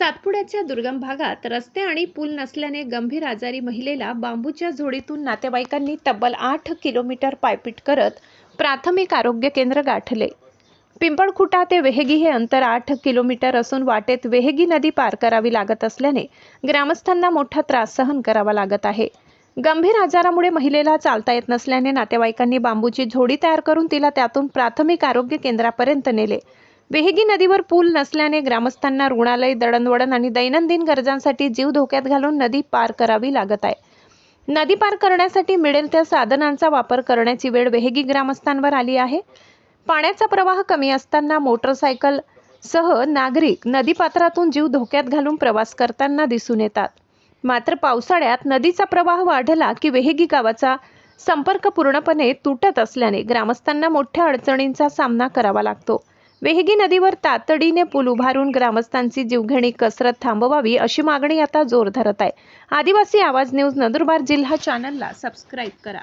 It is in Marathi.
सातपुड्याच्या दुर्गम भागात रस्ते आणि पूल नसल्याने गंभीर आजारी महिलेला बांबूच्या झोळीतून नातेवाईकांनी तब्बल 8 किलोमीटर पायपीट करत प्राथमिक आरोग्य केंद्र गाठले. पिंपळखुटा ते वेहेगी हे अंतर 8 किलोमीटर असून वाटेत वेहेगी नदी पार करावी लागत असल्याने ग्रामस्थांना मोठा त्रास सहन करावा लागत आहे. गंभीर आजारामुळे महिलेला चालता येत नसल्याने नातेवाईकांनी बांबूची झोळी तयार करून तिला त्यातून प्राथमिक आरोग्य केंद्रापर्यंत नेले. वेहेगी नदीवर पूल नसल्याने ग्रामस्थांना रुग्णालय, दळणवळण आणि दैनंदिन गरजांसाठी जीव धोक्यात घालून नदी पार करावी लागत आहे. नदी पार करण्यासाठी मिळेल त्या साधनांचा वापर करण्याची वेळ वेहेगी ग्रामस्थांवर आली आहे. पाण्याचा प्रवाह कमी असताना मोटरसायकल सह नागरिक नदीपात्रातून जीव धोक्यात घालून प्रवास करताना दिसून येतात. मात्र पावसाळ्यात नदीचा प्रवाह वाढला की वेहेगी गावाचा संपर्क पूर्णपणे तुटत असल्याने ग्रामस्थांना मोठ्या अडचणींचा सामना करावा लागतो. वेहेगी नदीवर तातडीने पूल उभारून ग्रामस्थांची जीवघेणी कसरत थांबवावी अशी मागणी आता जोर धरत आहे. आदिवासी आवाज न्यूज नंदुरबार जिल्हा चॅनलला सबस्क्राईब करा.